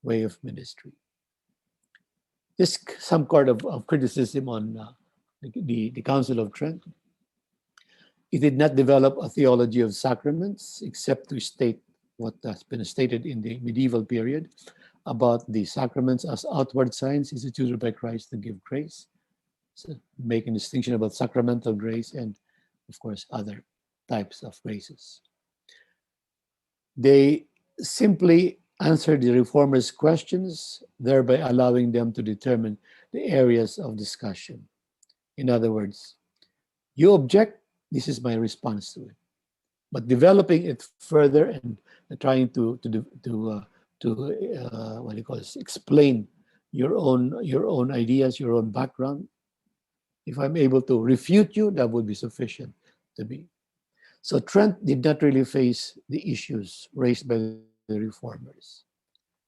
way of ministry. This some kind of criticism on the Council of Trent. It did not develop a theology of sacraments except to state what has been stated in the medieval period about the sacraments as outward signs instituted by Christ to give grace, so making distinction about sacramental grace and, of course, other types of graces. They simply answered the reformers' questions, thereby allowing them to determine the areas of discussion. In other words, you object, this is my response to it. But developing it further and trying to what do you call this, explain your own ideas, your own background. If I'm able to refute you, that would be sufficient to me. So Trent did not really face the issues raised by the reformers.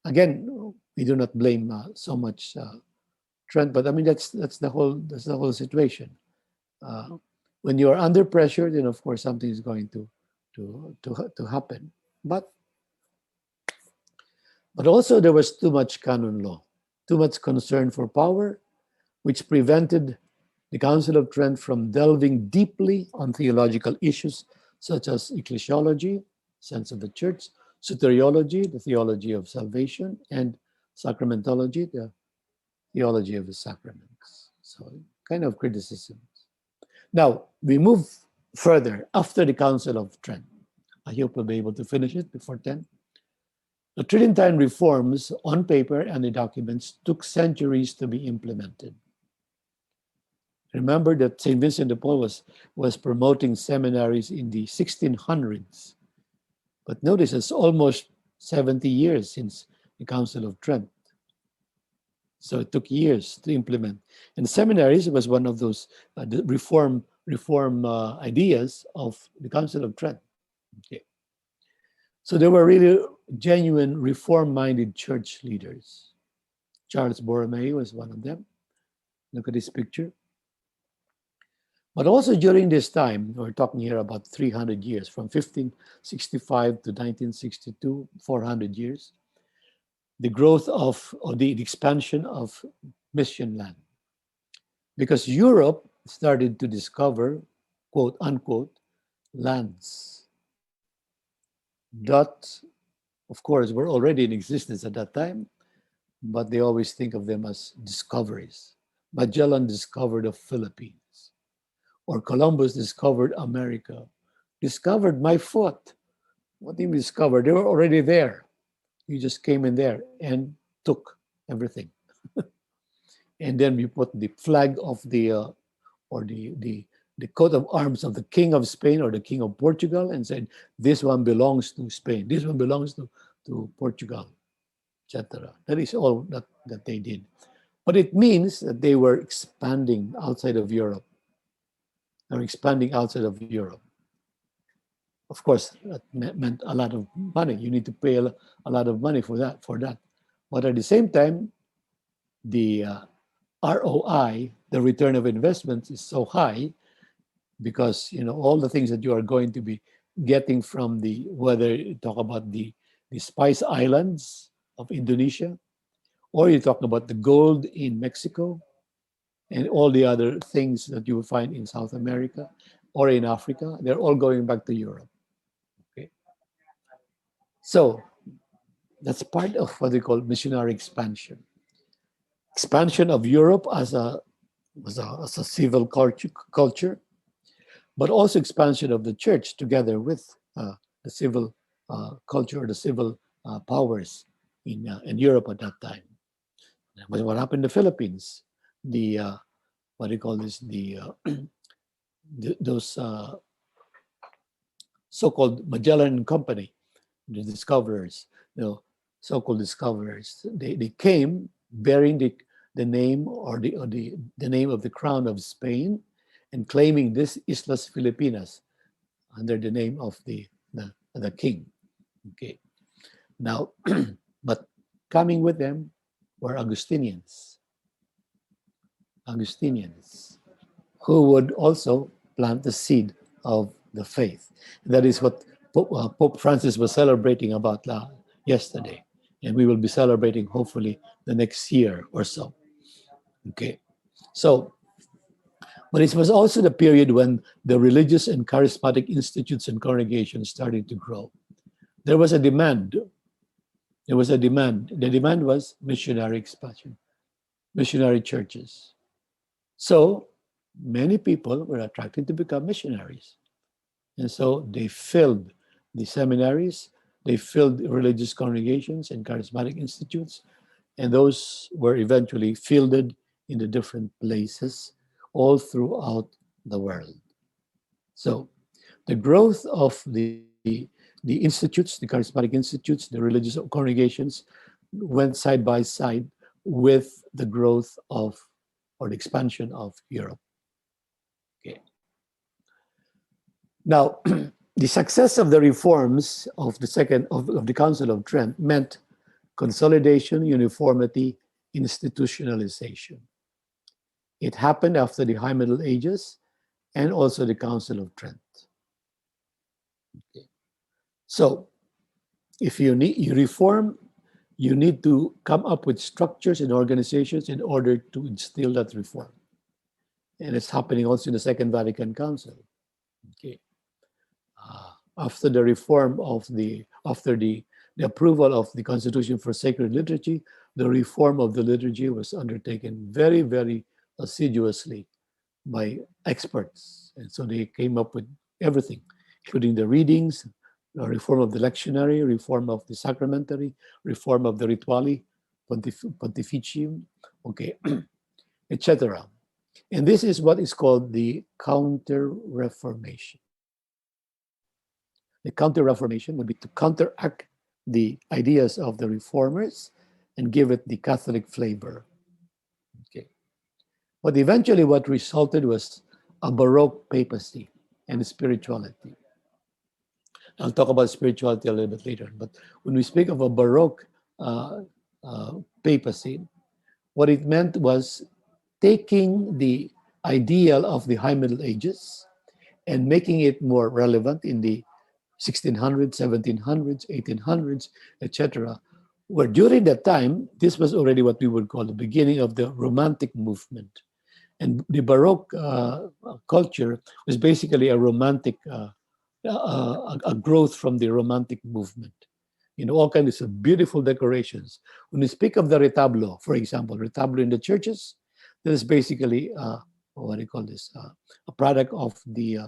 Again, we do not blame so much Trent, but I mean that's the whole situation. When you are under pressure, then of course something is going to happen. But also there was too much canon law, too much concern for power, which prevented the Council of Trent from delving deeply on theological issues such as ecclesiology, sense of the church, soteriology, the theology of salvation, and sacramentology, the theology of the sacraments. So kind of criticisms. Now, we move further after the Council of Trent. I hope we'll be able to finish it before 10. The Tridentine reforms on paper and the documents took centuries to be implemented. Remember that St. Vincent de Paul was promoting seminaries in the 1600s. But notice it's almost 70 years since the Council of Trent. So it took years to implement. And seminaries was one of those reform ideas of the Council of Trent. Okay. So there were really genuine reform-minded church leaders. Charles Borromeo was one of them. Look at this picture. But also during this time, we're talking here about 300 years, from 1565 to 1962, 400 years, the growth or the expansion of mission land. Because Europe started to discover, quote unquote, lands that, of course, were already in existence at that time, but they always think of them as discoveries. Magellan discovered the Philippines, or Columbus discovered America, discovered my foot. What do you mean discovered? They were already there. You just came in there and took everything. And then we put the flag of the coat of arms of the King of Spain or the King of Portugal and said, this one belongs to Spain, this one belongs to Portugal, etc. That is all that they did. But it means that they were expanding outside of Europe. They were expanding outside of Europe. Of course, that meant a lot of money. You need to pay a lot of money for that. But at the same time, the ROI, the return of investments, is so high because all the things that you are going to be getting from whether you talk about the Spice Islands of Indonesia, or you talk about the gold in Mexico, and all the other things that you will find in South America or in Africa, they're all going back to Europe. Okay, so that's part of what they call missionary expansion. Expansion of Europe as a civil culture, but also expansion of the church together with the civil culture, the civil powers in Europe at that time. But what happened in the Philippines? Those so-called Magellan and Company, the discoverers, so-called discoverers, they came bearing the name or the name of the crown of Spain and claiming this Islas Filipinas under the name of the king. Okay. Now, but coming with them were Augustinians who would also plant the seed of the faith. That is what Pope Francis was celebrating about yesterday. And we will be celebrating hopefully the next year or so. Okay. So, but it was also the period when the religious and charismatic institutes and congregations started to grow. There was a demand. There was a demand. The demand was missionary expansion, missionary churches. So many people were attracted to become missionaries. And so they filled the seminaries, they filled religious congregations and charismatic institutes, and those were eventually fielded in the different places all throughout the world. So the growth of the institutes, the charismatic institutes, the religious congregations went side by side with the growth of or the expansion of Europe. Okay. Now, the success of the reforms of of the Council of Trent meant consolidation, uniformity, institutionalization. It happened after the High Middle Ages and also the Council of Trent. Okay. So, if you reform, you need to come up with structures and organizations in order to instill that reform. And it's happening also in the Second Vatican Council. Okay. After the reform of the approval of the Constitution for Sacred Liturgy, the reform of the liturgy was undertaken very, very assiduously by experts. And so they came up with everything, including the readings, the reform of the lectionary, reform of the sacramentary, reform of the rituali, pontificium, okay, etc. And this is what is called the Counter Reformation. The Counter Reformation would be to counteract the ideas of the reformers and give it the Catholic flavor. Okay. But eventually what resulted was a Baroque papacy and spirituality. I'll talk about spirituality a little bit later. But when we speak of a Baroque papacy, what it meant was taking the ideal of the High Middle Ages and making it more relevant in the 1600s, 1700s, 1800s, etc., where during that time, this was already what we would call the beginning of the Romantic movement. And the Baroque culture was basically a romantic, a growth from the Romantic movement. You know, all kinds of beautiful decorations. When we speak of the retablo, for example, retablo in the churches, that is basically, what do you call this, a product of the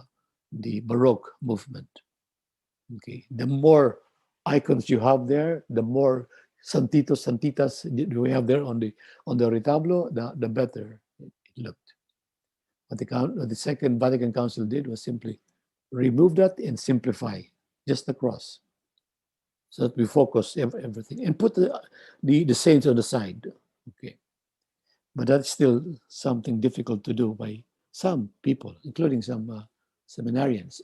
Baroque movement. Okay, the more icons you have there, the more santitos, santitas we have there on the retablo, the better it looked. What the Second Vatican Council did was simply remove that and simplify just the cross, so that we focus everything and put the saints on the side. Okay, but that's still something difficult to do by some people, including some seminarians.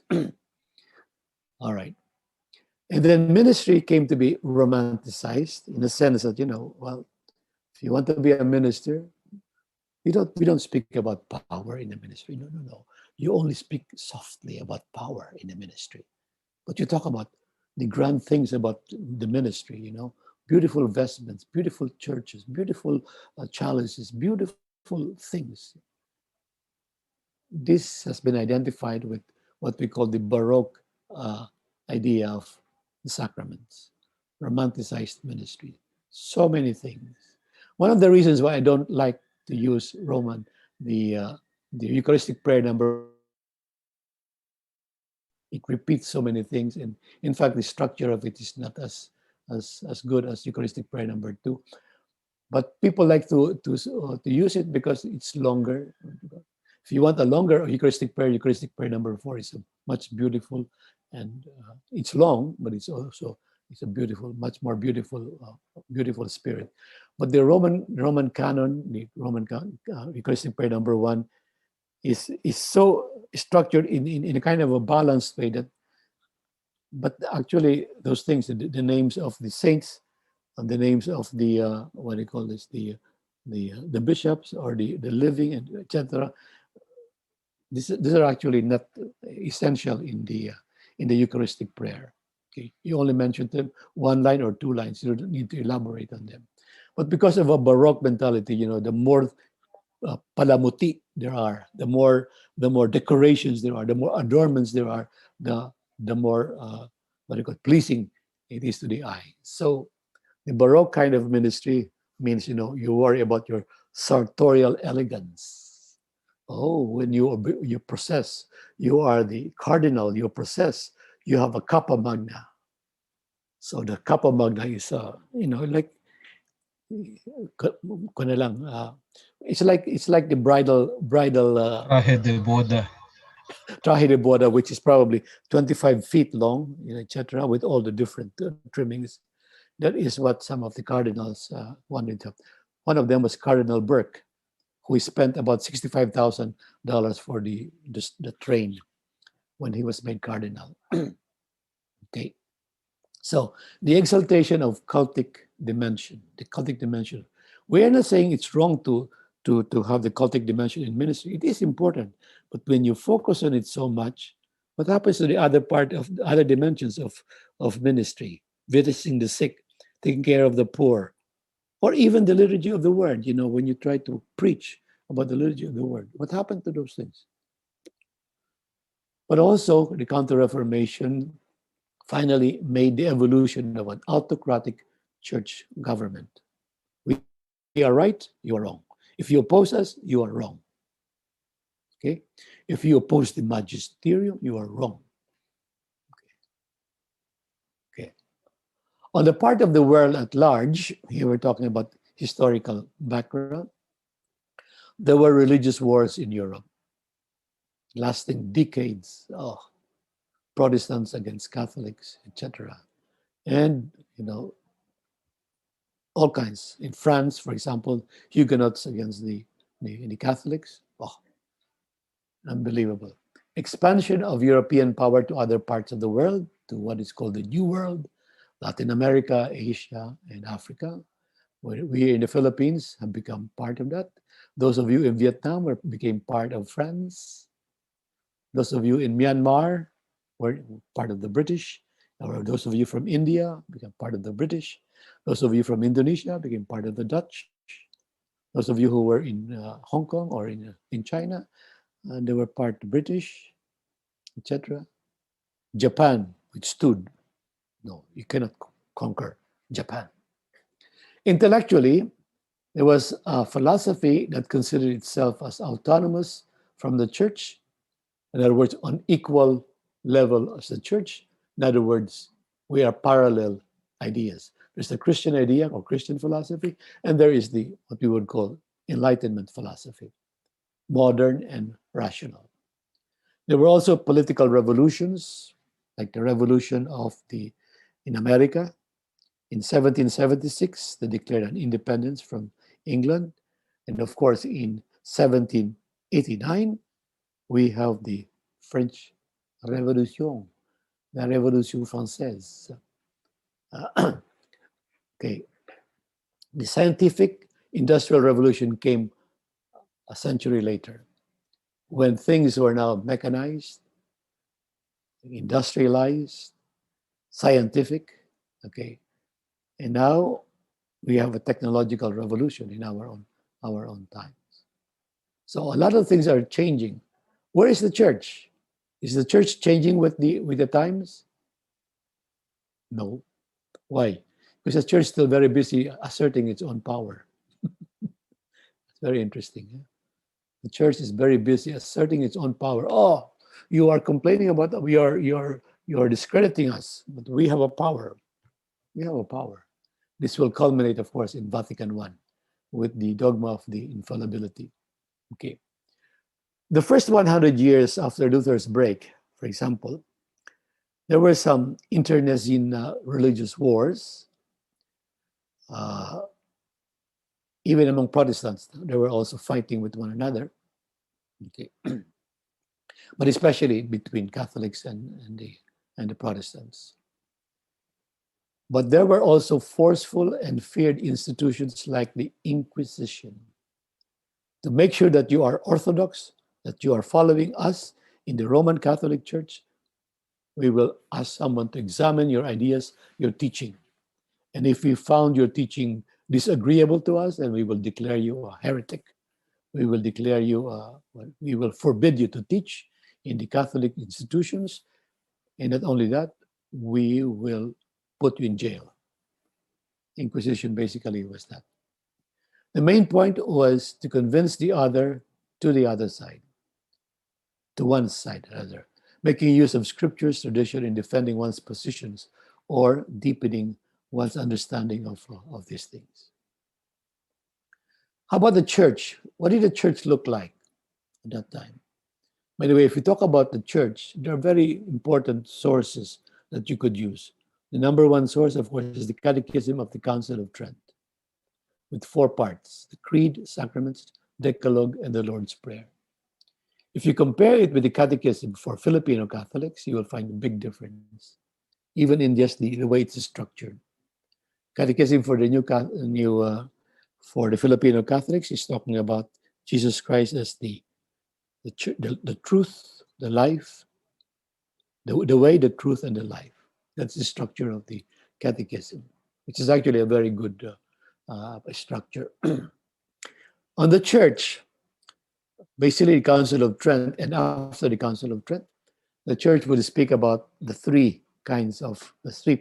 All right. And then ministry came to be romanticized in the sense that, well, if you want to be a minister, we don't speak about power in the ministry. No, no, no. You only speak softly about power in the ministry. But you talk about the grand things about the ministry, beautiful vestments, beautiful churches, beautiful chalices, beautiful things. This has been identified with what we call the Baroque idea of the sacraments, romanticized ministry, so many things. One of the reasons why I don't like to use the Eucharistic prayer number 1 is it repeats so many things, and in fact, the structure of it is not as good as Eucharistic prayer number 2. But people like to use it because it's longer. If you want a longer Eucharistic prayer number 4 is a much beautiful, and it's long, but it's a beautiful, much more beautiful, beautiful spirit. But the Roman canon, the Eucharistic prayer number 1, is so structured in a kind of a balanced way that, but actually those things, the names of the saints, and the names of the what do you call this, the bishops or the living, and etc. These are actually not essential in the Eucharistic prayer. Okay, you only mention them one line or two lines. You don't need to elaborate on them. But because of a Baroque mentality, the more palamuti there are, the more decorations there are, the more adornments there are, the more what do you call it, pleasing it is to the eye. So the Baroque kind of ministry means you worry about your sartorial elegance. Oh, when you process, you are the cardinal. You process. You have a Kappa Magna. So the Kappa Magna is like ko na lang, it's like the bridal Traje de boda. traje de boda, which is probably 25 feet long, etc., with all the different trimmings. That is what some of the cardinals wanted to. One of them was Cardinal Burke, who spent about $65,000 for the train when he was made cardinal. Okay, so the exaltation of the cultic dimension. We are not saying it's wrong to have the cultic dimension in ministry. It is important, but when you focus on it so much, what happens to the other part of the other dimensions of ministry, visiting the sick, taking care of the poor, or even the liturgy of the word? When you try to preach about the liturgy of the word, what happened to those things? But also the Counter Reformation finally made the evolution of an autocratic church government. We are right, you are wrong. If you oppose us, you are wrong. Okay? If you oppose the magisterium, you are wrong. Okay. On the part of the world at large, here we're talking about historical background, there were religious wars in Europe lasting decades. Oh, Protestants against Catholics, etc. And, all kinds. In France, for example, Huguenots against the Catholics. Oh, unbelievable. Expansion of European power to other parts of the world, to what is called the New World, Latin America, Asia, and Africa. We in the Philippines have become part of that. Those of you in Vietnam became part of France. Those of you in Myanmar were part of the British. Or those of you from India became part of the British. Those of you from Indonesia became part of the Dutch. Those of you who were in Hong Kong or in China, they were part British, etc. Japan, which stood. No, you cannot conquer Japan. Intellectually, there was a philosophy that considered itself as autonomous from the church. In other words, on equal level as the church. In other words, we are parallel ideas. There's the Christian idea or Christian philosophy, and there is the what we would call Enlightenment philosophy, modern and rational. There were also political revolutions, like the revolution in America. In 1776, they declared an independence from England. And of course, in 1789, we have the French Revolution, la Révolution Française. Okay. The scientific industrial revolution came a century later when things were now mechanized, industrialized, scientific. Okay. And now we have a technological revolution in our own times. So a lot of things are changing. Where is the church? Is the church changing with the times? No. Why? Because the church is still very busy asserting its own power. It's very interesting. Yeah? The church is very busy asserting its own power. Oh, you are complaining about that. You are discrediting us, but we have a power. We have a power. This will culminate, of course, in Vatican I with the dogma of the infallibility. Okay. The first 100 years after Luther's break, for example, there were some internecine religious wars. Even among Protestants, they were also fighting with one another. Okay. But especially between Catholics and the Protestants. But there were also forceful and feared institutions like the Inquisition to make sure that you are Orthodox, that you are following us in the Roman Catholic Church. we will ask someone to examine your ideas, your teaching. And if we found your teaching disagreeable to us, then we will declare you a heretic. We will declare you, we will forbid you to teach in the Catholic institutions. And not only that, we will put you in jail. Inquisition basically was that. The main point was to convince the other to the other side, to one side rather, making use of scriptures, tradition in defending one's positions or deepening one's understanding of these things. How about the church? What did the church look like at that time? By the way, if we talk about the church, there are very important sources that you could use. The number one source, of course, is the Catechism of the Council of Trent, with 4 parts: the Creed, Sacraments, Decalogue, and the Lord's Prayer. If you compare it with the Catechism for Filipino Catholics, you will find a big difference, even in just the way it's structured. Catechism for the for the Filipino Catholics is talking about Jesus Christ as the truth, the life, the way, the truth, and the life. That's the structure of the Catechism, which is actually a very good structure. On the church, basically the Council of Trent, and after the Council of Trent, the church would speak about the 3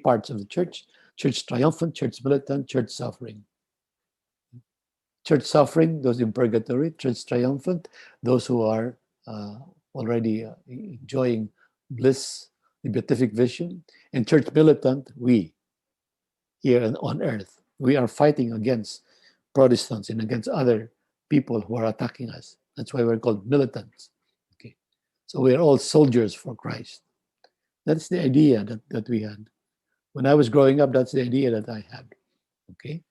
parts of the church: church triumphant, church militant, church suffering. Church suffering, those in purgatory; church triumphant, those who are already enjoying bliss, the beatific vision; and church militant, we here on earth. We are fighting against Protestants and against other people who are attacking us. That's why we're called militants. Okay, so we are all soldiers for Christ. That's the idea that we had. When I was growing up, that's the idea that I had. Okay.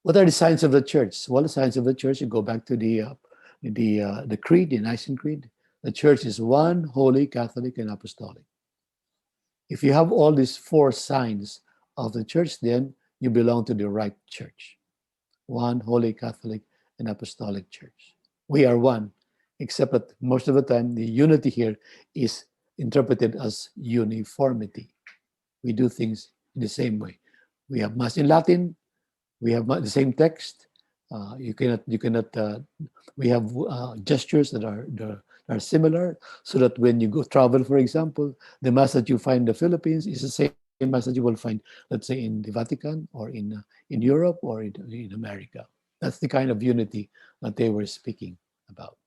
What are the signs of the church? Well, the signs of the church, you go back to the creed, the Nicene Creed. The church is one, holy, Catholic, and apostolic. If you have all these 4 signs of the church, then you belong to the right church. One, holy, Catholic, and apostolic church. We are one, except that most of the time the unity here is interpreted as uniformity. We do things in the same way. We have Mass in Latin. We have the same text. You cannot. We have gestures that are similar, so that when you go travel, for example, the Mass that you find in the Philippines is the same Mass that you will find, let's say, in the Vatican or in Europe or in America. That's the kind of unity that they were speaking about.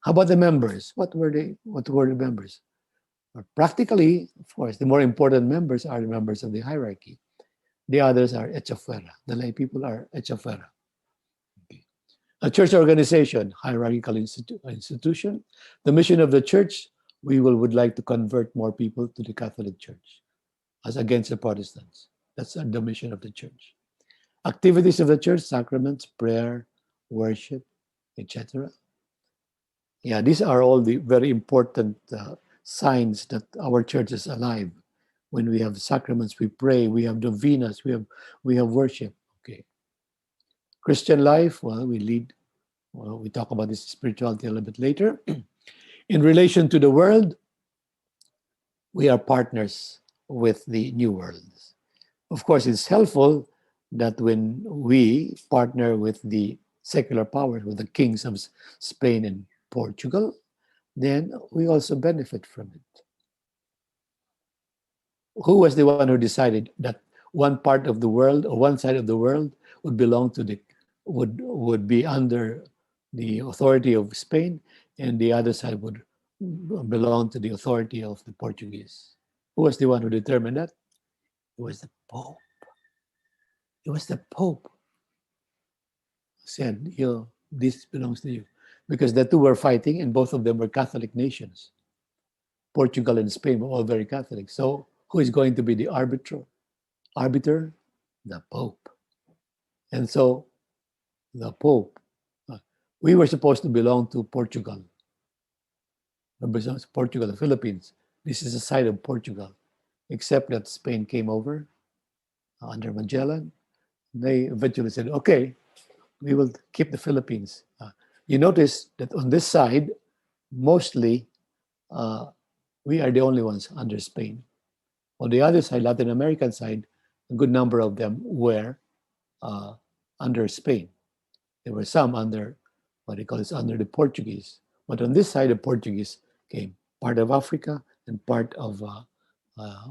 How about the members? What were they? What were the members? Practically, of course, the more important members are the members of the hierarchy. The others are echa fuera. The lay people are echa fuera. Okay. A church organization, hierarchical institution. The mission of the church, we would like to convert more people to the Catholic Church as against the Protestants. That's the mission of the church. Activities of the church, sacraments, prayer, worship, etc. Yeah, these are all the very important signs that our church is alive. When we have sacraments, we pray, we have novenas, we have worship. Okay. Christian life, well, we talk about this spirituality a little bit later. In relation to the world, we are partners with the new world. Of course, it's helpful that when we partner with the secular powers, with the kings of Spain and Portugal, then we also benefit from it. Who was the one who decided that one part of the world or one side of the world would belong to would be under the authority of Spain, and the other side would belong to the authority of the Portuguese? Who was the one who determined that? It was the Pope. It was the Pope who said, this belongs to you. Because the two were fighting, and both of them were Catholic nations. Portugal and Spain were all very Catholic. So who is going to be the arbiter? The Pope. And so the Pope, we were supposed to belong to Portugal. Portugal, the Philippines. This is the side of Portugal. Except that Spain came over under Magellan. They eventually said, okay, we will keep the Philippines. You notice that on this side, mostly We are the only ones under Spain. On the other side, Latin American side, a good number of them were uh, under Spain. There were some under what they call is under the Portuguese. But on this side, the Portuguese came part of Africa and part of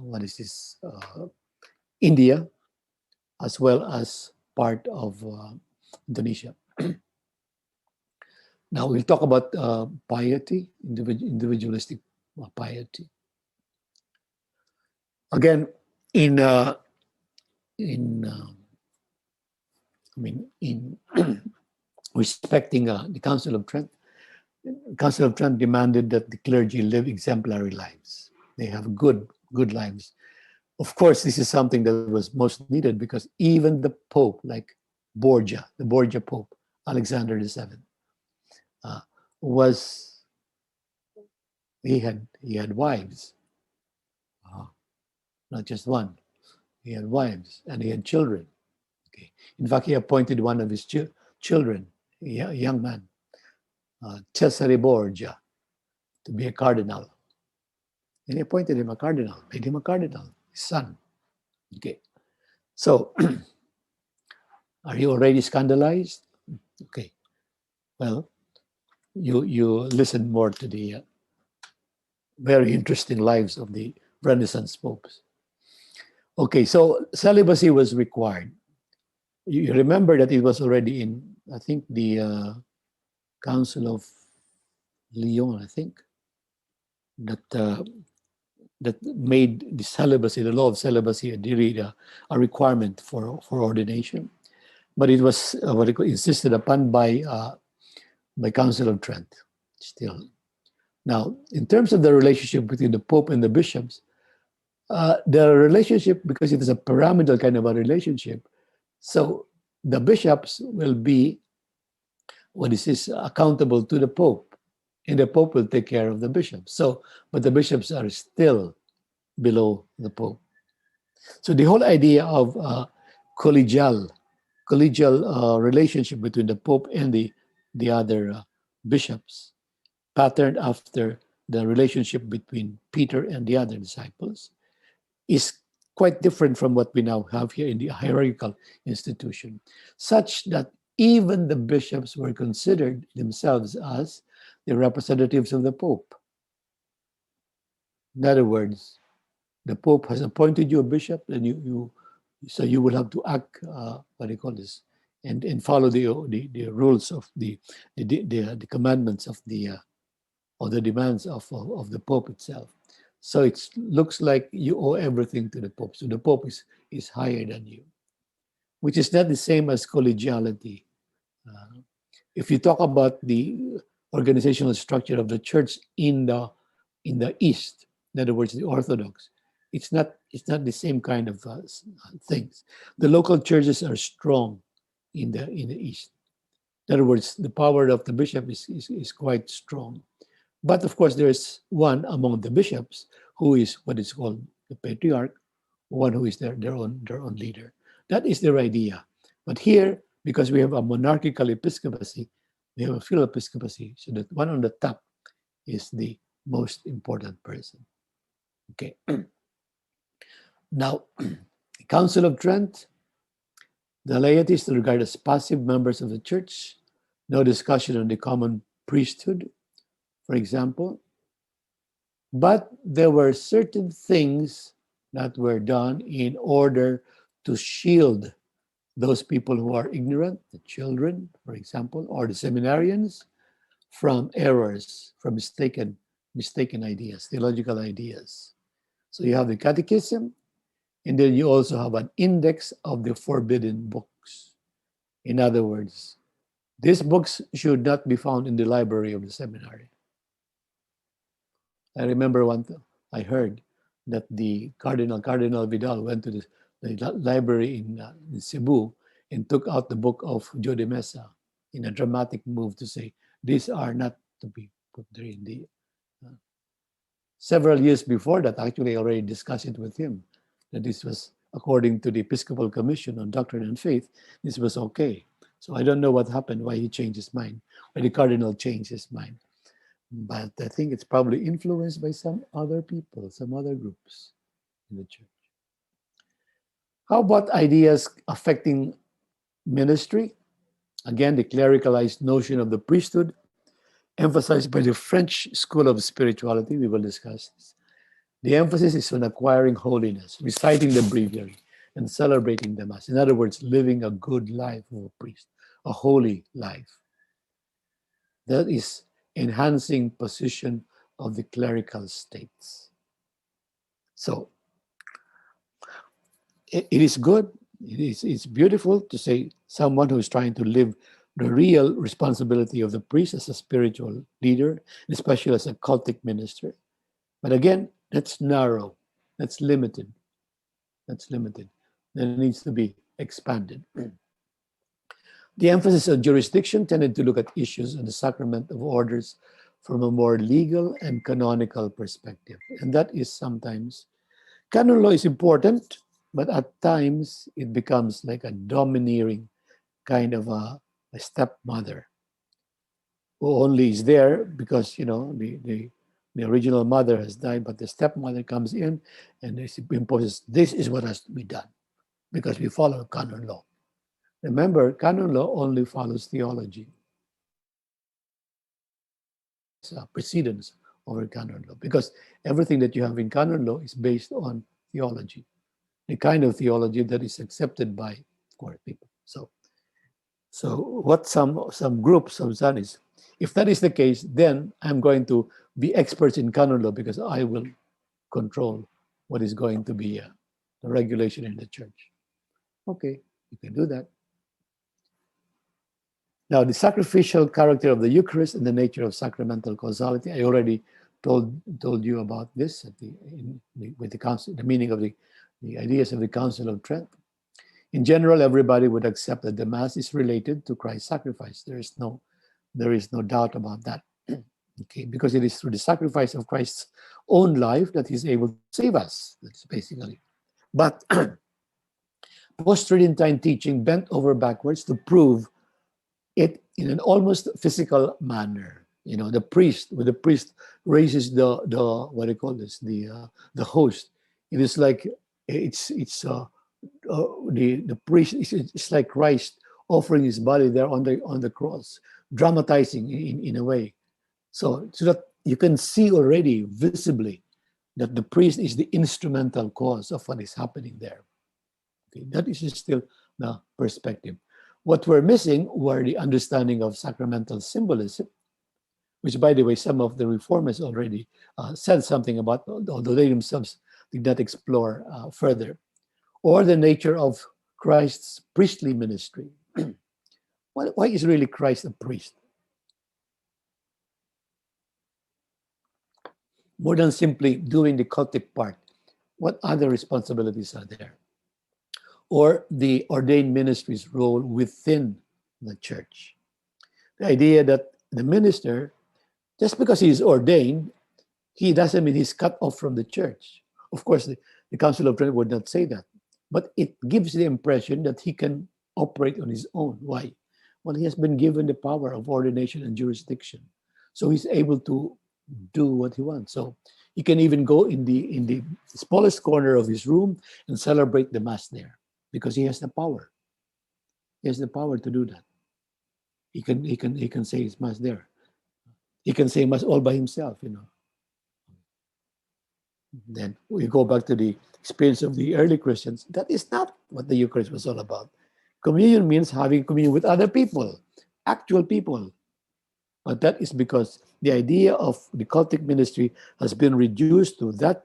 what is this India, as well as part of Indonesia. Now we'll talk about piety, individualistic piety. Again, in in respecting the Council of Trent, Council of Trent demanded that the clergy live exemplary lives. They have good lives. Of course, this is something that was most needed because even the Pope, like Borgia, the Borgia Pope, Alexander VII, was he had wives, not just one. He had wives and he had children. Okay. In fact, he appointed one of his children, a young man, Cesare Borgia, to be a cardinal. And he appointed him a cardinal, made him a cardinal, his son. Okay. So, are you already scandalized? Okay. Well, you listen more to the very interesting lives of the Renaissance popes. Okay, so celibacy was required. You remember that it was already in, I think, the Council of Lyon, I think, that made the celibacy, the law of celibacy, a requirement for ordination. But it was insisted upon by Council of Trent. Still, now in terms of the relationship between the Pope and the bishops, the relationship, because it is a pyramidal kind of a relationship, so the bishops will be accountable to the Pope, and the Pope will take care of the bishops. So, but the bishops are still below the Pope. So the whole idea of collegial relationship between the Pope and the other bishops, patterned after the relationship between Peter and the other disciples, is quite different from what we now have here in the hierarchical institution, such that even the bishops were considered themselves as the representatives of the Pope. In other words, the Pope has appointed you a bishop, and you will have to act and follow the rules of the commandments of the demands of the Pope itself. So it looks like you owe everything to the Pope. So the Pope is higher than you, which is not the same as collegiality. If you talk about the organizational structure of the church in the East, in other words, the Orthodox, it's not the same kind of things. The local churches are strong in the East. In other words, the power of the bishop is quite strong. But of course, there is one among the bishops who is what is called the patriarch, one who is their own leader. That is their idea. But here, because we have a monarchical episcopacy, we have a filial episcopacy, so that one on the top is the most important person. Okay. Now, the Council of Trent, the laity is regarded as passive members of the church, no discussion on the common priesthood, for example. But there were certain things that were done in order to shield those people who are ignorant, the children, for example, or the seminarians, from errors, from mistaken ideas, theological ideas. So you have the Catechism, and then you also have an index of the forbidden books. In other words, these books should not be found in the library of the seminary. I remember I heard that the Cardinal Vidal went to the library in Cebu and took out the book of Joe de Mesa in a dramatic move to say, these are not to be put there in the... Several years before that, actually, I already discussed it with him, that this was, according to the Episcopal Commission on Doctrine and Faith, this was okay. So I don't know what happened, why he changed his mind, why the Cardinal changed his mind. But I think it's probably influenced by some other people, some other groups in the church. How about ideas affecting ministry? Again, the clericalized notion of the priesthood, emphasized by the French school of spirituality. We will discuss this. The emphasis is on acquiring holiness, reciting the breviary, and celebrating the Mass. In other words, living a good life of a priest, a holy life. That is enhancing position of the clerical states. So it is good. It's beautiful to say someone who is trying to live the real responsibility of the priest as a spiritual leader, especially as a cultic minister. But again, that's narrow, that's limited, that's limited. That needs to be expanded. The emphasis on jurisdiction tended to look at issues on the sacrament of orders from a more legal and canonical perspective. And that is sometimes, canon law is important, but at times it becomes like a domineering kind of a stepmother who only is there because, the original mother has died, but the stepmother comes in and imposes, this is what has to be done because we follow canon law. Remember, canon law only follows theology. It's a precedence over canon law because everything that you have in canon law is based on theology, the kind of theology that is accepted by, of course, people. So what some groups have done is, if that is the case, then I'm going to be experts in canon law because I will control what is going to be the regulation in the church. Okay, you can do that. Now, the sacrificial character of the Eucharist and the nature of sacramental causality, I already told you about this with the council, the meaning of the ideas of the Council of Trent. In general, everybody would accept that the Mass is related to Christ's sacrifice. There is no doubt about that. Okay, because it is through the sacrifice of Christ's own life that he's able to save us. That's basically. But post-Tridentine teaching bent over backwards to prove it in an almost physical manner. When the priest raises the what do you call this, the host, it is like the priest. It's like Christ offering his body there on the cross, dramatizing in a way, so that you can see already visibly that the priest is the instrumental cause of what is happening there. Okay, that is still the perspective. What we're missing were the understanding of sacramental symbolism, which, by the way, some of the reformers already said something about, although they themselves did not explore further, or the nature of Christ's priestly ministry. Why is really Christ a priest? More than simply doing the cultic part, what other responsibilities are there? Or the ordained ministry's role within the church. The idea that the minister, just because he is ordained, he doesn't mean he's cut off from the church. Of course, the Council of Trent would not say that, but it gives the impression that he can operate on his own. Why? Well, he has been given the power of ordination and jurisdiction, so he's able to do what he wants. So he can even go in the smallest corner of his room and celebrate the Mass there because he has the power. He has the power to do that. He can say his Mass there. He can say Mass all by himself. Then we go back to the experience of the early Christians. That is not what the Eucharist was all about. Communion means having communion with other people, actual people. But that is because the idea of the cultic ministry has been reduced to that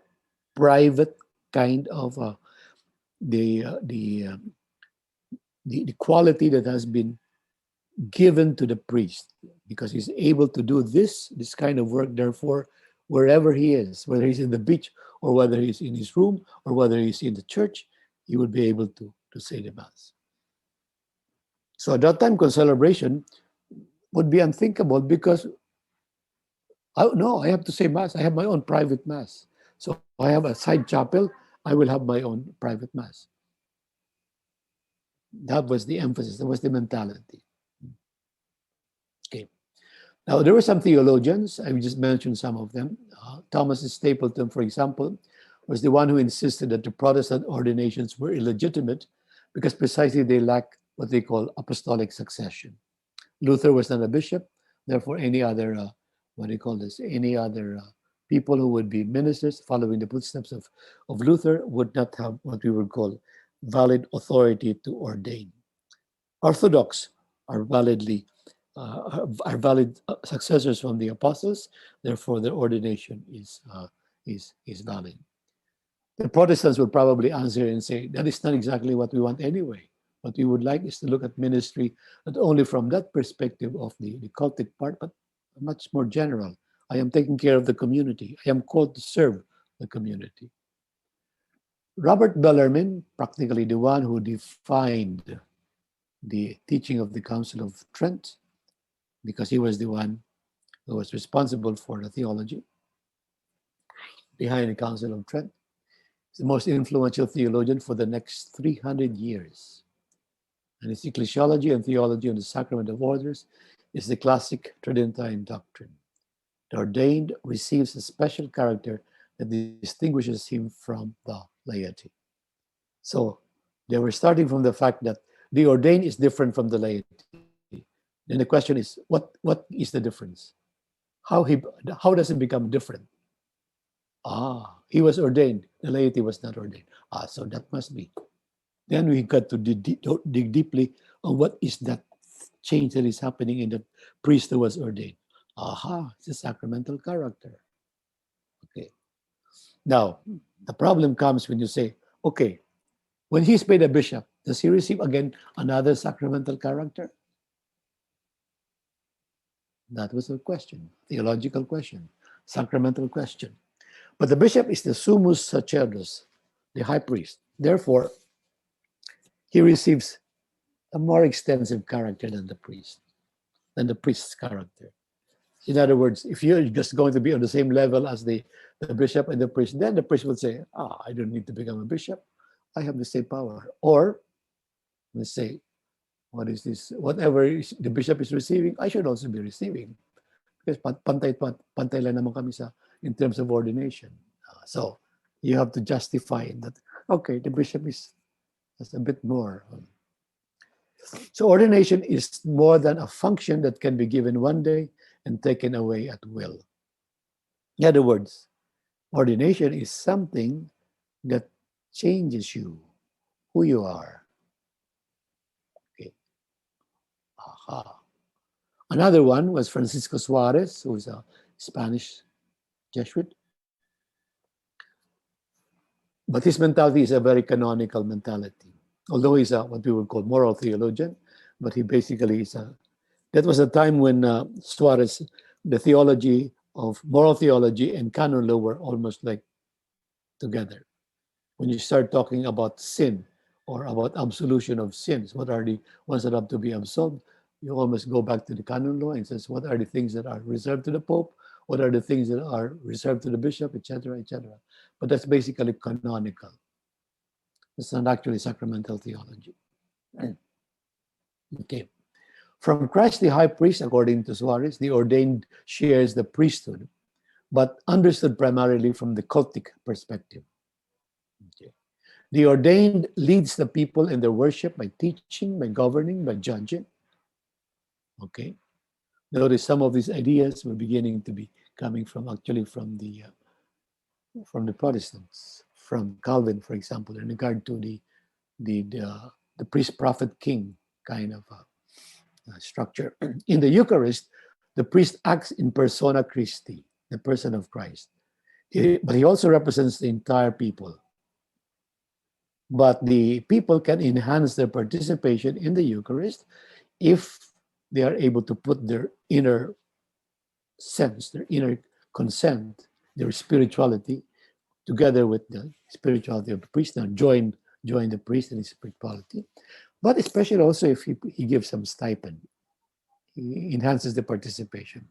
private kind of the quality that has been given to the priest because he's able to do this kind of work. Therefore, wherever he is, whether he's in the beach or whether he's in his room or whether he's in the church, he will be able to say the Mass. So at that time, celebration would be unthinkable because I have to say Mass. I have my own private Mass. So I have a side chapel. I will have my own private Mass. That was the emphasis. That was the mentality. Okay. Now, there were some theologians, I just mentioned some of them. Thomas Stapleton, for example, was the one who insisted that the Protestant ordinations were illegitimate because precisely they lack what they call apostolic succession. Luther was not a bishop, therefore, any other, what do you call this, any other people who would be ministers following the footsteps of Luther would not have what we would call valid authority to ordain. Orthodox are valid successors from the apostles. Therefore, their ordination is valid. The Protestants would probably answer and say that is not exactly what we want anyway. What we would like is to look at ministry not only from that perspective of the cultic part, but much more general. I am taking care of the community. I am called to serve the community. Robert Bellarmine, practically the one who defined the teaching of the Council of Trent, because he was the one who was responsible for the theology behind the Council of Trent. He's the most influential theologian for the next 300 years. And his ecclesiology and theology on the sacrament of orders is the classic Tridentine doctrine. The ordained receives a special character that distinguishes him from the laity. So they were starting from the fact that the ordained is different from the laity. Then the question is, what is the difference? How does it become different? He was ordained. The laity was not ordained. So that must be. Then we got to dig deeply on what is that change that is happening in the priest who was ordained. It's a sacramental character. Okay. Now, the problem comes when you say, okay, when he's made a bishop, does he receive again another sacramental character? That was a question, theological question, sacramental question. But the bishop is the summus sacerdos, the high priest. Therefore, he receives a more extensive character than the priest's character. In other words, if you're just going to be on the same level as the bishop and the priest, then the priest will say, I don't need to become a bishop. I have the same power. Or, let's say, what is this? Whatever the bishop is receiving, I should also be receiving. Because pantay lang naman kami in terms of ordination. So, you have to justify that, okay, the bishop is a bit more. So ordination is more than a function that can be given one day and taken away at will. In other words, ordination is something that changes you, who you are. Okay. Another one was Francisco Suarez, who was a Spanish Jesuit. But his mentality is a very canonical mentality. Although he's what we would call moral theologian, but he basically is that was a time when Suarez, the theology of moral theology and canon law were almost like together. When you start talking about sin or about absolution of sins, what are the ones that have to be absolved? You almost go back to the canon law and says, what are the things that are reserved to the Pope? What are the things that are reserved to the bishop, etc., etc. But that's basically canonical. It's not actually sacramental theology. Okay. From Christ the high priest, according to Suarez, the ordained shares the priesthood, but understood primarily from the cultic perspective. Okay. The ordained leads the people in their worship by teaching, by governing, by judging. Okay. Notice some of these ideas were beginning to be coming from the Protestants, from Calvin, for example, in regard to the priest, prophet, king kind of structure. In the Eucharist, the priest acts in persona Christi, the person of Christ. But he also represents the entire people. But the people can enhance their participation in the Eucharist if they are able to put their inner sense, their inner consent, their spirituality, together with the spirituality of the priest, and join the priest in his spirituality. But especially also if he gives some stipend, he enhances the participation.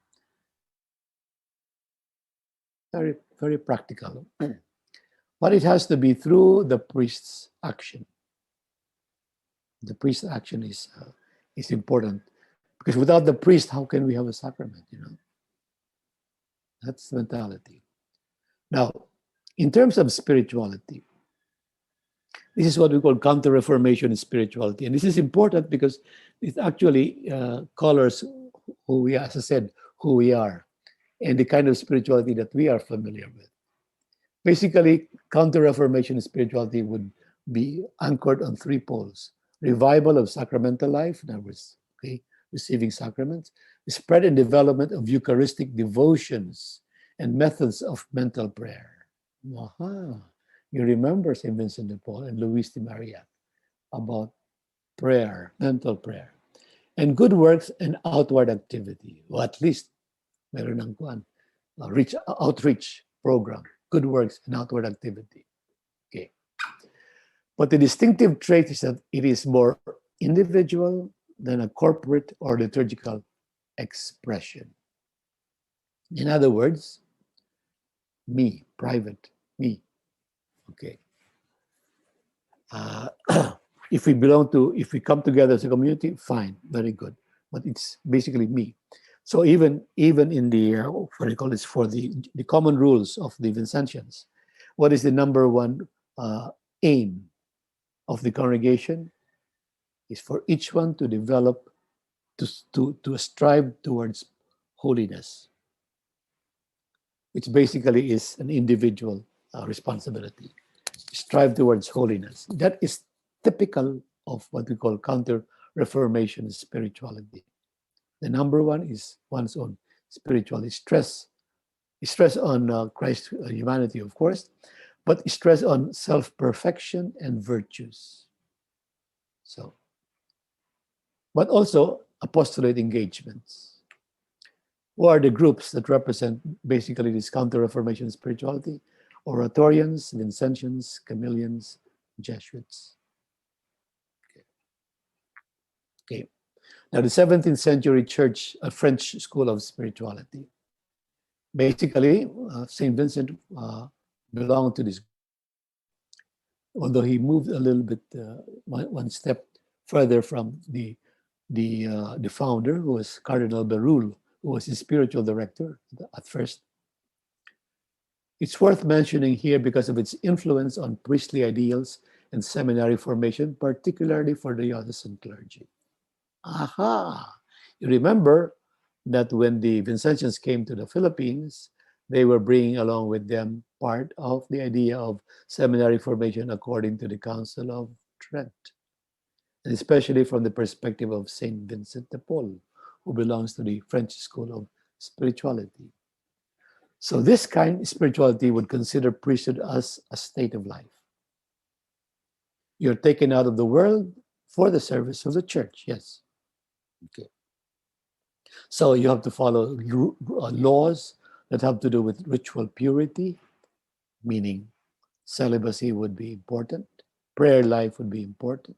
Very, very practical. But it has to be through the priest's action. The priest's action is important. Because without the priest, how can we have a sacrament? You know, that's the mentality. Now, in terms of spirituality, this is what we call Counter Reformation spirituality, and this is important because it actually colors who we are, as I said, who we are, and the kind of spirituality that we are familiar with. Basically, Counter Reformation spirituality would be anchored on three poles: revival of sacramental life, in other words, okay, receiving sacraments, the spread and development of Eucharistic devotions and methods of mental prayer. Aha. You remember St. Vincent de Paul and Luis de Maria about prayer, mental prayer, and good works and outward activity, or at least meron ng kuan, outreach program, good works and outward activity. Okay. But the distinctive trait is that it is more individual than a corporate or liturgical expression. In other words, me, private, me. Okay. If we come together as a community, fine, very good. But it's basically me. So even in the what do you call this, for the common rules of the Vincentians, what is the number one aim of the congregation? Is for each one to develop, to strive towards holiness, which basically is an individual responsibility. Strive towards holiness. That is typical of what we call Counter Reformation spirituality. The number one is one's own spirituality. Stress on Christ's humanity, of course, but stress on self-perfection and virtues. So, but also apostolate engagements. Who are the groups that represent basically this Counter-Reformation spirituality? Oratorians, Vincentians, Camillians, Jesuits. Okay. Now, the 17th century church, a French school of spirituality. Basically, St. Vincent belonged to this, although he moved a little bit one step further from the founder, who was Cardinal Berulle, who was his spiritual director at first. It's worth mentioning here because of its influence on priestly ideals and seminary formation, particularly for the diocesan clergy. Aha! You remember that when the Vincentians came to the Philippines, they were bringing along with them part of the idea of seminary formation according to the Council of Trent, and especially from the perspective of St. Vincent de Paul, who belongs to the French school of spirituality. So this kind of spirituality would consider priesthood as a state of life. You're taken out of the world for the service of the church, yes. Okay. So you have to follow laws that have to do with ritual purity, meaning celibacy would be important, prayer life would be important,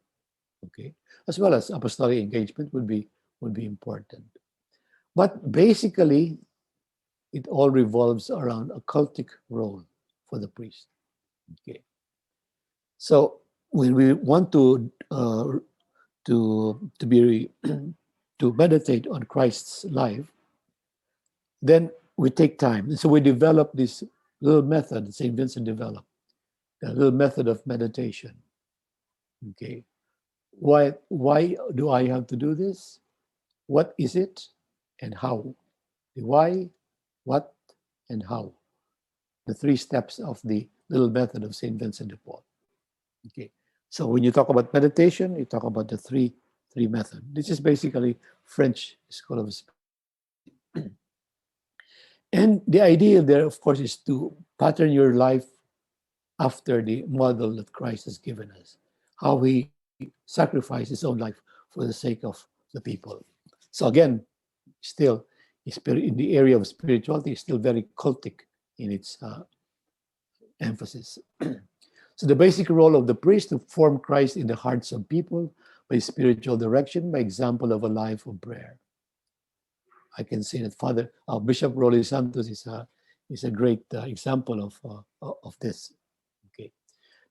okay, as well as apostolic engagement would be important. But basically, it all revolves around a cultic role for the priest. Okay. So when we want to be to meditate on Christ's life, then we take time. And so we develop this little method, St. Vincent developed, a little method of meditation. Okay. Why do I have to do this? What is it and how? The why, what, and how. The three steps of the little method of St. Vincent de Paul. Okay. So when you talk about meditation, you talk about the three method. This is basically French school of spirit. And the idea there, of course, is to pattern your life after the model that Christ has given us, how he sacrificed his own life for the sake of the people. So again, still, in the area of spirituality, is still very cultic in its emphasis. So the basic role of the priest to form Christ in the hearts of people by spiritual direction, by example of a life of prayer. I can say that Bishop Rolly Santos is a great example of this. Okay,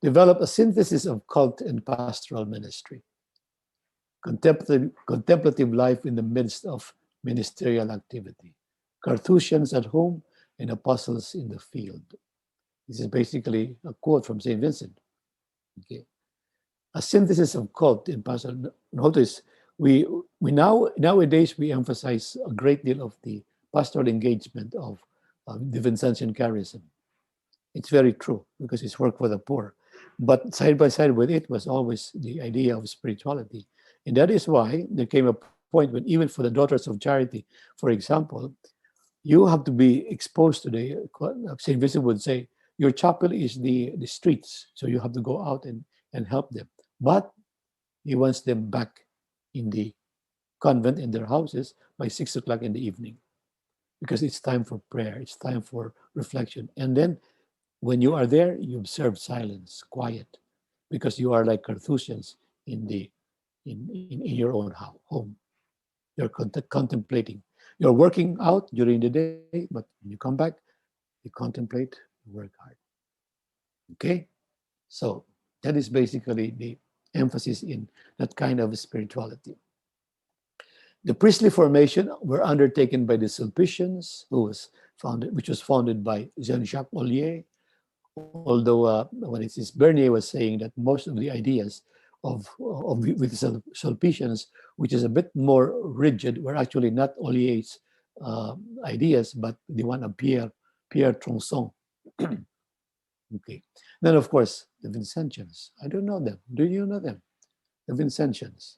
develop a synthesis of cult and pastoral ministry. contemplative life in the midst of ministerial activity, Carthusians at home and apostles in the field. This is basically a quote from St. Vincent. Okay. A synthesis of cult in pastoral. Notice we nowadays we emphasize a great deal of the pastoral engagement of the Vincentian charism. It's very true because it's work for the poor. But side by side with it was always the idea of spirituality. And that is why there came a point when, even for the Daughters of Charity, for example, you have to be exposed to the, St. Vincent would say, your chapel is the streets. So you have to go out and help them. But he wants them back in the convent, in their houses, by 6 o'clock in the evening because it's time for prayer, it's time for reflection. And then when you are there, you observe silence, quiet, because you are like Carthusians in your own home. You're contemplating. You're working out during the day, but when you come back, you contemplate, you work hard. Okay? So that is basically the emphasis in that kind of spirituality. The priestly formation were undertaken by the Sulpicians, which was founded by Jean-Jacques Ollier, although when it is Bernier was saying that most of the ideas with Sulpicians, which is a bit more rigid, were actually not Ollier's ideas, but the one of Pierre Tronçon. Okay. Then, of course, the Vincentians. I don't know them. Do you know them? The Vincentians.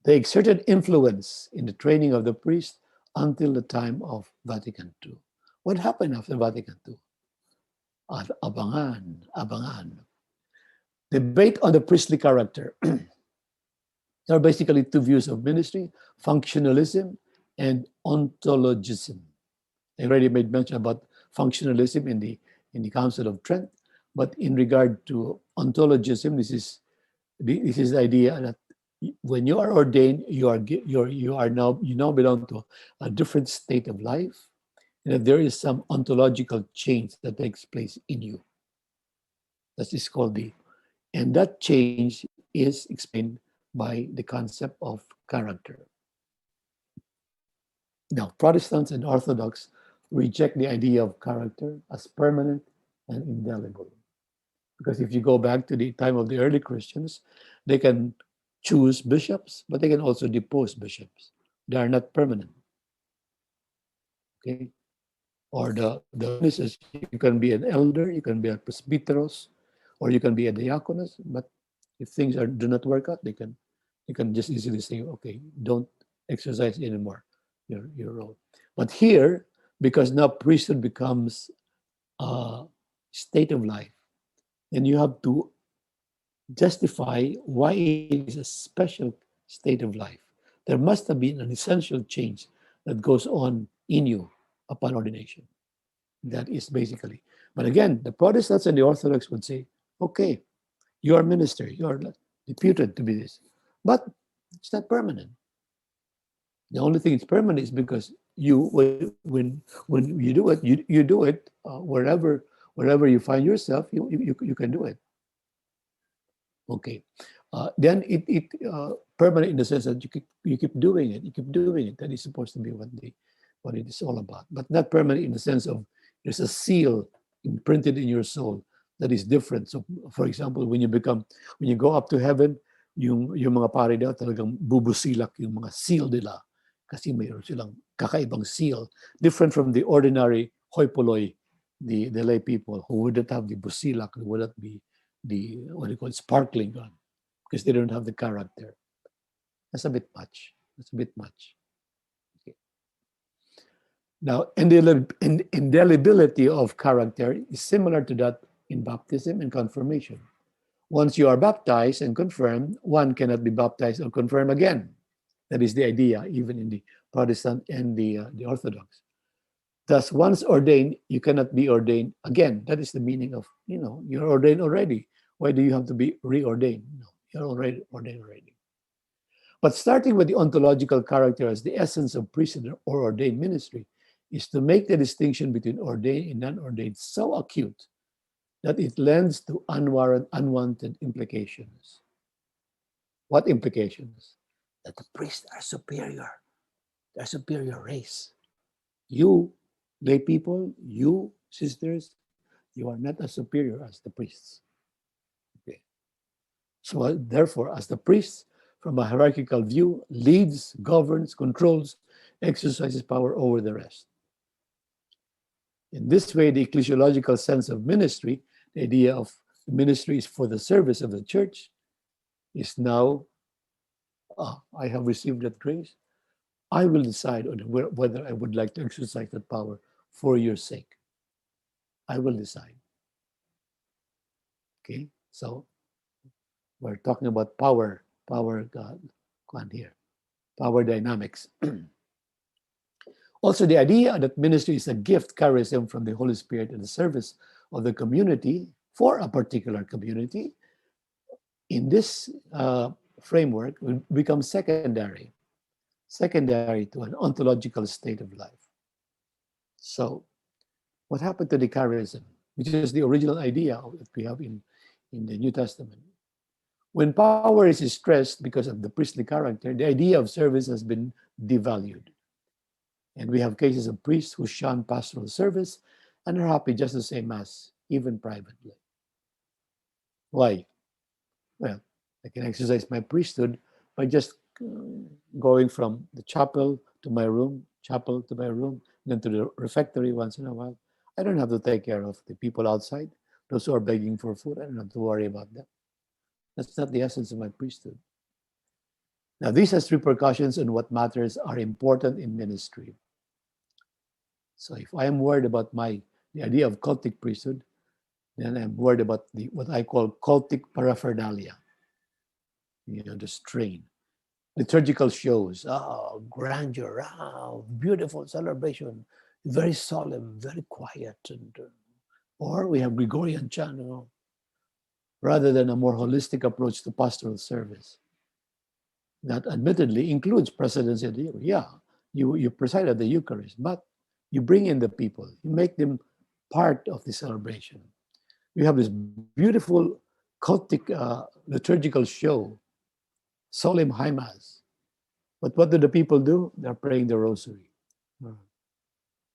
They exerted influence in the training of the priest until the time of Vatican II. What happened after Vatican II? Abangan. Debate on the priestly character. There are basically two views of ministry, functionalism and ontologism. I already made mention about functionalism in the Council of Trent, but in regard to ontologism, this is the idea that when you are ordained, you now belong to a different state of life, and that there is some ontological change that takes place in you. That is called and that change is explained by the concept of character. Now, Protestants and Orthodox reject the idea of character as permanent and indelible. Because if you go back to the time of the early Christians, they can choose bishops, but they can also depose bishops. They are not permanent. Okay? Or the offices, you can be an elder, you can be a presbyteros, or you can be a diaconus, but if things do not work out, you can just easily say, okay, don't exercise anymore your role. But here, because now priesthood becomes a state of life, then you have to justify why it is a special state of life. There must have been an essential change that goes on in you upon ordination. That is basically. But again, the Protestants and the Orthodox would say, okay, you are minister, you are deputed to be this. But it's not permanent. The only thing it's permanent is because you, when you do it, you do it wherever you find yourself, you can do it. Okay. Then it permanent in the sense that you keep doing it, you keep doing it. That is supposed to be what it is all about. But not permanent in the sense of there's a seal imprinted in your soul that is different. So, for example, when you go up to heaven, yung mga pare daw talagang bubusilak yung mga seal nila kasi mayroon silang kakaibang seal, different from the ordinary hoi polloi, the lay people who wouldn't have the busilak, who wouldn't be the what you call sparkling gun, because they don't have the character. That's a bit much. Okay. Now, indelibility of character is similar to that in baptism and confirmation. Once you are baptized and confirmed, one cannot be baptized or confirmed again. That is the idea, even in the Protestant and the Orthodox. Thus, once ordained, you cannot be ordained again. That is the meaning of, you're ordained already. Why do you have to be reordained? No, you're already ordained already. But starting with the ontological character as the essence of priesthood or ordained ministry is to make the distinction between ordained and non-ordained so acute that it lends to unwanted implications. What implications? that the priests are superior. They're a superior race. You, lay people, you, sisters, you are not as superior as the priests. Okay. So, therefore, as the priest, from a hierarchical view, leads, governs, controls, exercises power over the rest. In this way, the ecclesiological sense of ministry, the idea of ministry is for the service of the church, is now, I have received that grace. I will decide on whether I would like to exercise that power for your sake. I will decide. Okay, so we're talking about power God here, power dynamics. Also, the idea that ministry is a gift charism from the Holy Spirit in the service of the community for a particular community, in this framework, will become secondary to an ontological state of life. So, what happened to the charism, which is the original idea that we have in the New Testament? When power is stressed because of the priestly character, the idea of service has been devalued. And we have cases of priests who shun pastoral service and are happy just the same as, even privately. Why? Well, I can exercise my priesthood by just going from the chapel to my room, then to the refectory once in a while. I don't have to take care of the people outside, those who are begging for food. I don't have to worry about them. That's not the essence of my priesthood. Now, this has repercussions on what matters are important in ministry. So if I am worried about the idea of cultic priesthood, then I'm worried about what I call cultic paraphernalia. The strain. Liturgical shows, grandeur, beautiful celebration, very solemn, very quiet. Or we have Gregorian chant, rather than a more holistic approach to pastoral service. That admittedly includes presidency of the Eucharist. Yeah, you preside at the Eucharist, but you bring in the people, you make them part of the celebration. We have this beautiful cultic liturgical show, solemn high mass. But what do the people do? They're praying the rosary.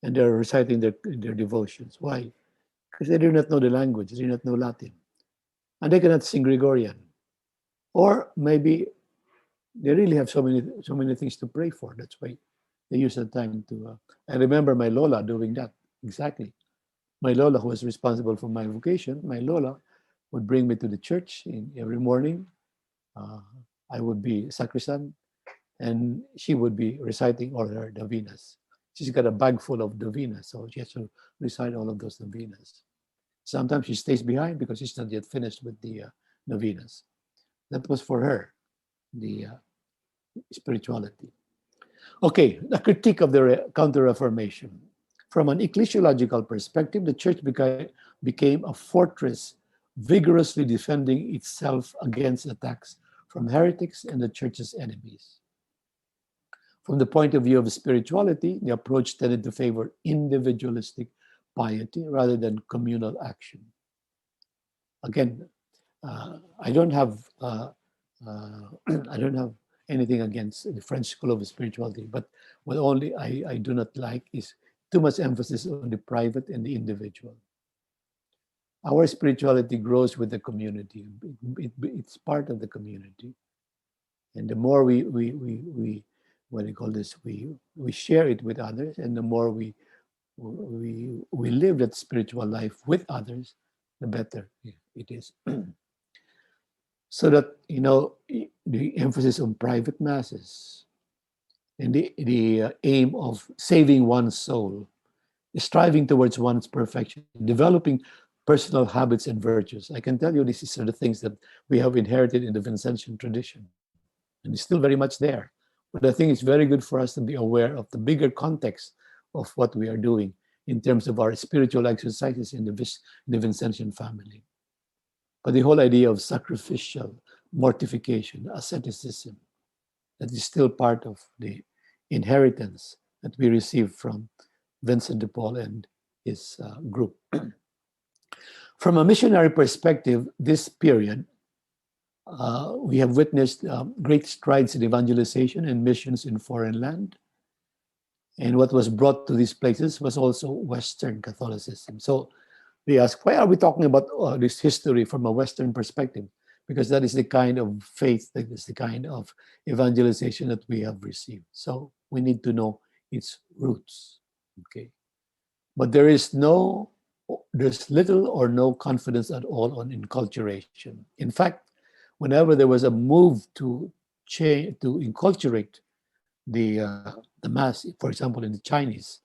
And they're reciting their devotions. Why? Because they do not know the language, they do not know Latin. And they cannot sing Gregorian. Or maybe they really have so many things to pray for. That's why they use the time to. I remember my Lola doing that, exactly. My Lola, who was responsible for my vocation, my Lola would bring me to the church every morning. I would be sacristan, and she would be reciting all her novenas. She's got a bag full of novenas, so she has to recite all of those novenas. Sometimes she stays behind because she's not yet finished with the novenas. That was for her, the spirituality. Okay, a critique of the Counter Reformation. From an ecclesiological perspective, the church became a fortress vigorously defending itself against attacks from heretics and the church's enemies. From the point of view of spirituality, the approach tended to favor individualistic piety rather than communal action. Again, I don't have anything against the French school of spirituality, but what only I do not like is too much emphasis on the private and the individual. Our spirituality grows with the community. It's part of the community, and the more we what do you call this? We share it with others, and the more we live that spiritual life with others, the better it is. So that the emphasis on private masses and the aim of saving one's soul, striving towards one's perfection, developing personal habits and virtues. I can tell you these are the things that we have inherited in the Vincentian tradition, and it's still very much there. But I think it's very good for us to be aware of the bigger context of what we are doing in terms of our spiritual exercises in the Vincentian family. But the whole idea of sacrificial mortification, asceticism, that is still part of the inheritance that we received from Vincent de Paul and his group. From a missionary perspective, this period We have witnessed great strides in evangelization and missions in foreign land. And what was brought to these places was also Western Catholicism. So they ask, why are we talking about this history from a Western perspective? Because that is the kind of faith, that is the kind of evangelization that we have received. So we need to know its roots. Okay. But there's little or no confidence at all on enculturation. In fact, whenever there was a move to change, to enculturate the mass, for example, in Chinese,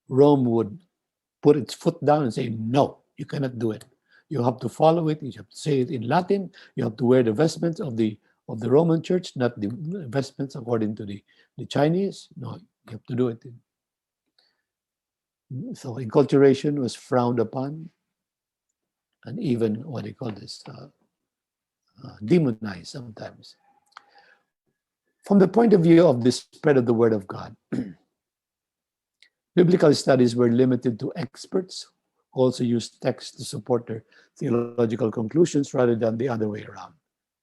Rome would put its foot down and say, no, you cannot do it. You have to follow it. You have to say it in Latin. You have to wear the vestments of the Roman Church, not the vestments according to the Chinese. No, you have to do it. So enculturation was frowned upon, and even what they call this, demonized sometimes. From the point of view of the spread of the Word of God, biblical studies were limited to experts who also used texts to support their theological conclusions rather than the other way around,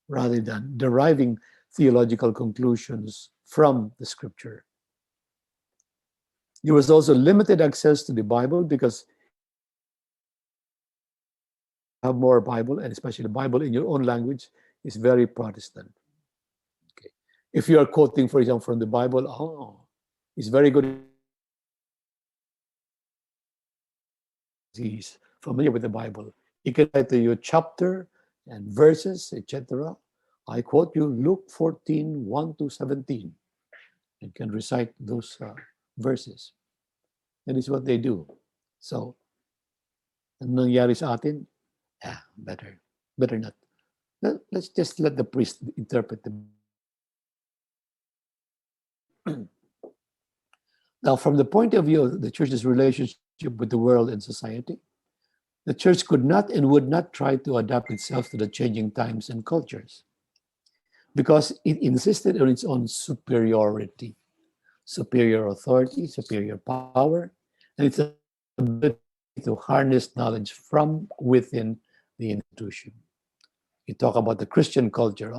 rather than deriving theological conclusions from the Scripture. There was also limited access to the Bible because you have more Bible, and especially the Bible in your own language is very Protestant. Okay. If you are quoting, for example, from the Bible, it's very good. He's familiar with the Bible. He can write to you chapter and verses, etc. I quote you Luke 14, 1 to 17, and can recite those verses. That is what they do. So, ang nangyari sa atin, better not. Let's just let the priest interpret the. Now, from the point of view of the church's relationship with the world and society, the church could not and would not try to adapt itself to the changing times and cultures because it insisted on its own superiority, superior authority, superior power, and its ability to harness knowledge from within the institution. You talk about the Christian culture,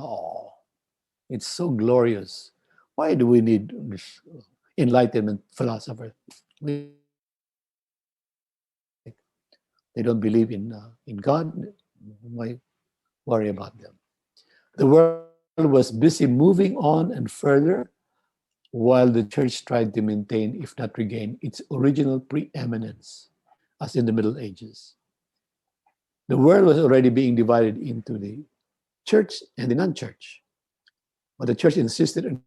it's so glorious. Why do we need this Enlightenment philosopher? They don't believe in God. Why worry about them? The world was busy moving on and further while the church tried to maintain, if not regain, its original preeminence as in the Middle Ages. The world was already being divided into the church and the non-church. But the church insisted on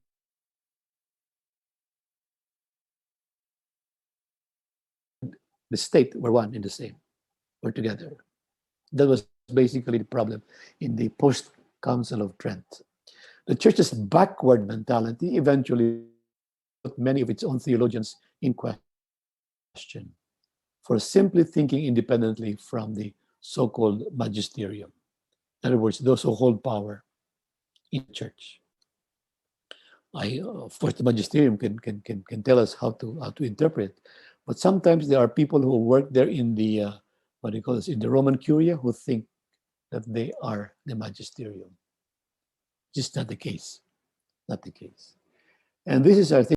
the state were one and the same, were together. That was basically the problem in the post-Council of Trent. The church's backward mentality eventually put many of its own theologians in question for simply thinking independently from the so-called magisterium. In other words, those who hold power in the church. Of course, the magisterium can tell us how to interpret, but sometimes there are people who work there in the what do you call this, in the Roman Curia, who think that they are the magisterium. Just not the case, not the case. And this is, I think,